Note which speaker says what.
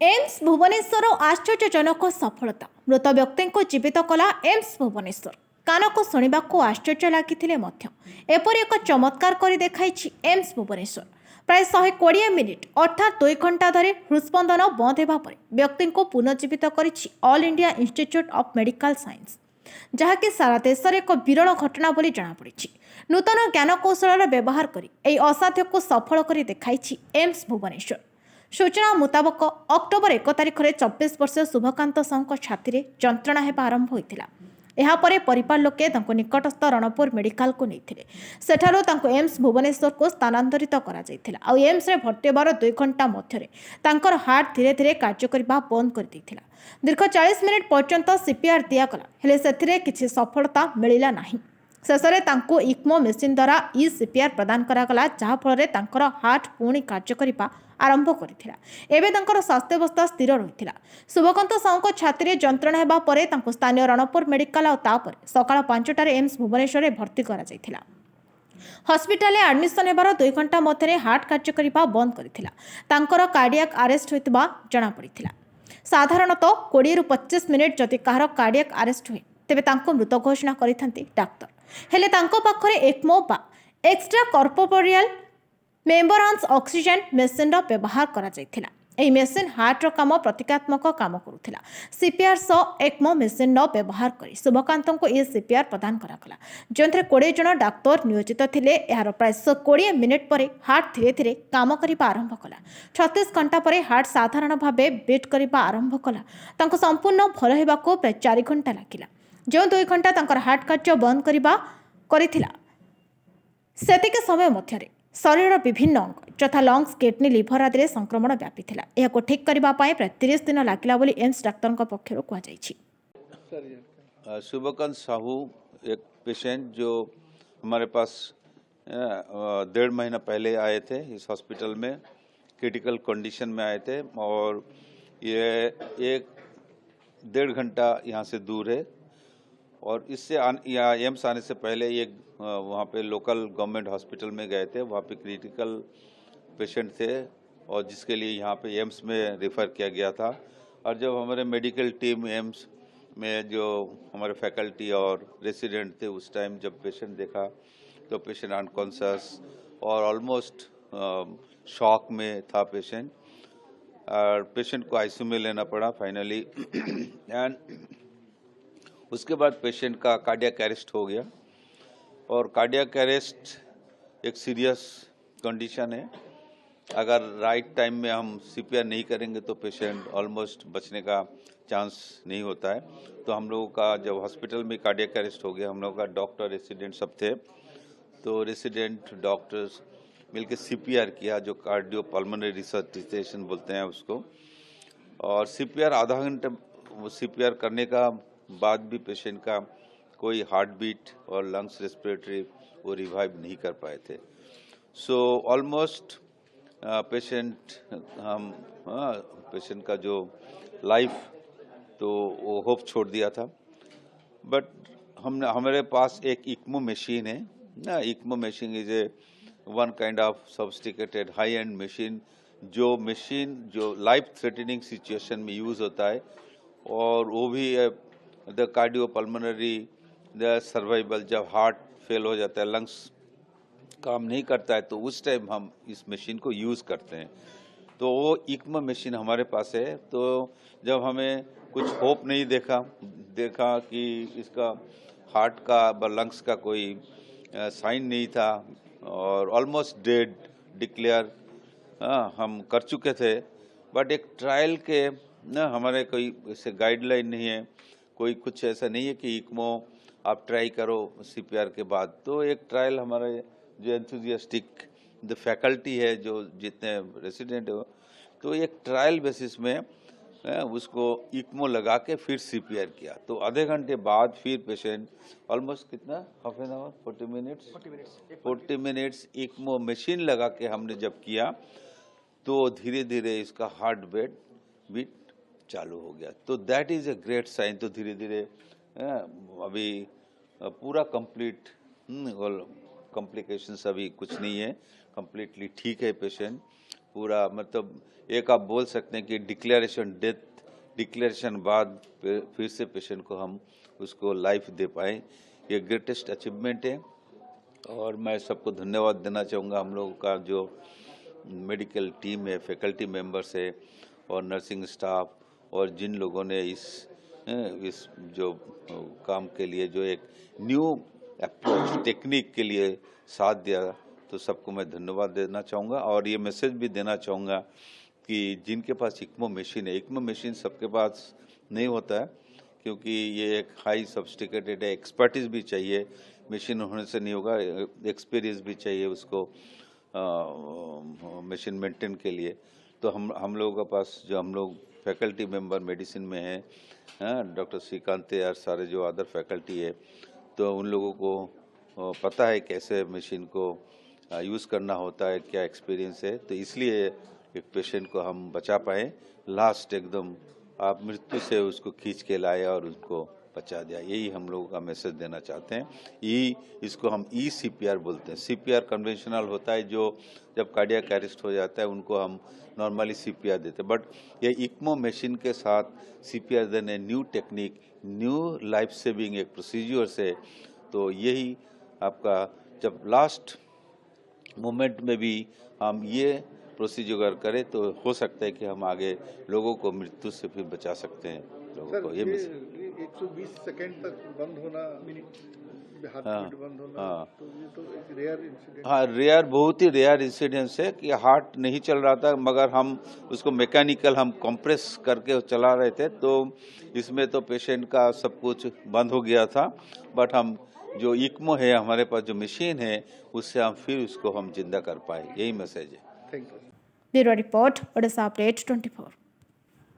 Speaker 1: AIIMS Bhubaneswar आश्चर्यजनक सफलता मृत व्यक्ति को जीवित कला एम्स भुवनेश्वर कान को शुणा आश्चर्य लगी एपरी एक चमत्कार कर देखाई एम्स भुवनेश्वर प्राय 120 मिनिट अर्थात 2 घंटा धरी हृस्पंदन बंद होगा व्यक्ति को पुनर्जीवित कर all India institute of medical science जहाँकि सारा देश में एक विरल घटना बोली जमापड़ी नूतन ज्ञान कौशल व्यवहार कर असाध्य को सफल कर देखाई एम्स भुवनेश्वर सूचना मुताबक अक्टोबर 1 तारिख में 24 वर्षीय शुभकांत साहू छाती में जंत्रणा होगा आरंभ होता यापर परिवार लोके निकटस्थ रणपुर मेडिकल को नहीं सेठारु एम्स भुवनेश्वर को स्थानांतरित कर एम्स रे भर्ती होबार 2 घंटा मध्य हार्ट धीरे धीरे कार्य करने बंद कर देथिला। दीर्घ 40 मिनिट पर्यंत सीपीआर दिगला हेले से किसी सफलता मिलला नहीं। शेष में इक्मो मेसीन द्वारा ई सीपीआर प्रदान करागला जहाँफल हार्ट पुणी कार्य करने आरंभ करथिला। एबे तांकर स्वास्थ्यावस्था स्थिर रहिथिला। शुभकांत साहू छाती में जंत्रणा हेबा परे तांको स्थानीय रणपुर मेडिकल और तापर सकाळ 5टार एम्स भुवनेश्वर में भर्ती करा जायथिला। हॉस्पिटल में एडमिशन हेबार 2 घंटा मध्य हार्ट कार्य करने बंद करथिला। तांकर कार्डियाक अरेस्ट होइतबा जणा पड़िथिला। साधारणतः 20 ରୁ 25 मिनिट जदि कहार कार्डियाक अरेस्ट हुए तेबे तांको मृत घोषणा करिथांती डाक्टर हेले तांको पाखरे एक्मो बा एक्स्ट्रा कॉर्पोरियल मेम्बरांस ऑक्सीजन मेसीन व्यवहार करा जायथिला। एही मेसीन हार्ट रो काम प्रतीकात्मक काम करुथिला। सीपीआर सह एक्मो मेसीन व्यवहार करी शुभकांत को ये सीपीआर प्रदान करागला जो 20 जन डाक्तर नियोजित थिले। यार प्राय 120 मिनिट पर हार्ट धीरे धीरे काम करने आरंभ कला। 36 घंटा पर हार्ट साधारण भाव बीट करने आरंभ कला। तांको संपूर्ण भल होगाको प्राय 4 घंटा लगिला। जो 2 घंटा तांकर हार्ट कार्य बंद करिथिला सेतिके समय मध्य शरीर विभिन्न अंग यथा लंग्स किडनी लिभर आदि संक्रमण व्यापी थिला। यह ठीक करने प्राय 30 दिन लगिला बोली एम्स डाक्तर पक्षर कहुई।
Speaker 2: शुभकांत साहू एक पेशेंट जो हमारे पास 1.5 महीना पहले आए थे इस हॉस्पिटल में क्रिटिकल कंडीशन में आए थे और ये 1.5 घंटा यहाँ से दूर है और इससे यहाँ एम्स आने से पहले ये वहाँ पे लोकल गवर्नमेंट हॉस्पिटल में गए थे। वहाँ पे क्रिटिकल पेशेंट थे और जिसके लिए यहाँ पे एम्स में रेफ़र किया गया था। और जब हमारे मेडिकल टीम एम्स में जो हमारे फैकल्टी और रेसिडेंट थे उस टाइम जब पेशेंट देखा तो पेशेंट अनकॉन्शियस और ऑलमोस्ट शॉक में था पेशेंट और पेशेंट को आईसीयू में लेना पड़ा फाइनली एंड उसके बाद पेशेंट का कार्डियक अरेस्ट हो गया और कार्डियक अरेस्ट एक सीरियस कंडीशन है। अगर राइट टाइम में हम सीपीआर नहीं करेंगे तो पेशेंट ऑलमोस्ट बचने का चांस नहीं होता है। तो हम लोगों का जब हॉस्पिटल में कार्डियक अरेस्ट हो गया हम लोगों का डॉक्टर रेसिडेंट सब थे तो रेसिडेंट डॉक्टर्स मिलकर सीपीआर किया जो कार्डियो पल्मोनरी रिसर्सिटेशन बोलते हैं उसको। और सीपीआर आधा घंटे सीपीआर करने का बाद भी पेशेंट का कोई हार्ट बीट और लंग्स रेस्पिरेटरी वो रिवाइव नहीं कर पाए थे। सो ऑलमोस्ट पेशेंट पेशेंट का जो लाइफ तो वो होप छोड़ दिया था। बट हमारे पास एक इक्मो मशीन है ना। ECMO machine is a one kind of sophisticated high and machine जो लाइफ थ्रेटनिंग सिचुएशन में यूज़ होता है और वो भी the cardio pulmonary the survival जब हार्ट फेल हो जाता है लंग्स काम नहीं करता है तो उस टाइम हम इस मशीन को यूज़ करते हैं। तो वो इक्मो मशीन हमारे पास है। तो जब हमें कुछ होप नहीं देखा कि इसका हार्ट का लंग्स का कोई साइन नहीं था और ऑलमोस्ट डेड डिक्लेयर हम कर चुके थे। बट एक ट्रायल के ना हमारे कोई ऐसे गाइडलाइन नहीं है, कोई कुछ ऐसा नहीं है कि इक्मो आप ट्राई करो सीपीआर के बाद। तो एक ट्रायल हमारे जो एंथुजियास्टिक द फैकल्टी है जो जितने रेसिडेंट हो तो एक ट्रायल बेसिस में उसको इक्मो लगा के फिर सीपीआर किया। तो आधे घंटे बाद फिर पेशेंट ऑलमोस्ट कितना half an hour 40 minutes ECMO machine लगा के हमने जब किया तो धीरे धीरे इसका हार्ट बीट चालू हो गया। तो that is a great sign. तो धीरे धीरे अभी पूरा कंप्लीट कॉम्प्लिकेशंस अभी कुछ नहीं है, कंप्लीटली ठीक है पेशेंट। पूरा मतलब एक आप बोल सकते हैं कि डिक्लेरेशन बाद फिर से पेशेंट को हम उसको लाइफ दे पाए, ये ग्रेटेस्ट अचीवमेंट है। और मैं सबको धन्यवाद देना चाहूँगा, हम लोगों का जो मेडिकल टीम है, फैकल्टी मेंबर्स है और नर्सिंग स्टाफ, और जिन लोगों ने इस जो काम के लिए जो एक न्यू अप्रोच टेक्निक के लिए साथ दिया, तो सबको मैं धन्यवाद देना चाहूँगा। और ये मैसेज भी देना चाहूँगा कि जिनके पास इक्मो मशीन है, इक्मो मशीन सबके पास नहीं होता है, क्योंकि ये एक हाई सब्स्टिकेटेड है, एक्सपर्टीज भी चाहिए, मशीन होने से नहीं होगा, एक्सपीरियंस भी चाहिए उसको मशीन मेंटेन के लिए। तो हम लोगों के पास जो हम लोग फैकल्टी मेंबर मेडिसिन में हैं, डॉक्टर श्रीकांत और सारे जो अदर फैकल्टी है, तो उन लोगों को पता है कैसे मशीन को यूज़ करना होता है, क्या एक्सपीरियंस है, तो इसलिए एक पेशेंट को हम बचा पाए। लास्ट एकदम आप मृत्यु से उसको खींच के लाए और उसको बचा दिया, यही हम लोगों का मैसेज देना चाहते हैं। इसको हम CPR बोलते हैं। CPR कन्वेंशनल होता है, जो जब कार्डियक अरेस्ट हो जाता है उनको हम नॉर्मली CPR देते हैं, बट ये इक्मो मशीन के साथ CPR देने new technique, new life saving एक प्रोसीजर से, तो यही आपका जब लास्ट मोमेंट में भी हम ये प्रोसीजर करें तो हो सकता है कि हम आगे लोगों को मृत्यु से भी बचा सकते हैं। लोगों को ये
Speaker 3: 120 सेकंड तक बंद होना, हार्ट बंद होना, तो ये तो एक रेयर इंसिडेंट।
Speaker 2: हाँ, रेयर, बहुत ही रेयर इंसिडेंस है कि हार्ट नहीं चल रहा था, मगर हम उसको मैकेनिकल हम कंप्रेस करके चला रहे थे, तो इसमें तो पेशेंट का सब कुछ बंद हो गया था, बट हम जो इक्मो है, हमारे पास जो मशीन है, उससे हम फिर उसको हम जिंदा कर पाए, यही मैसेज है।
Speaker 3: Thank you.
Speaker 1: Bureau report, Odisha update 24।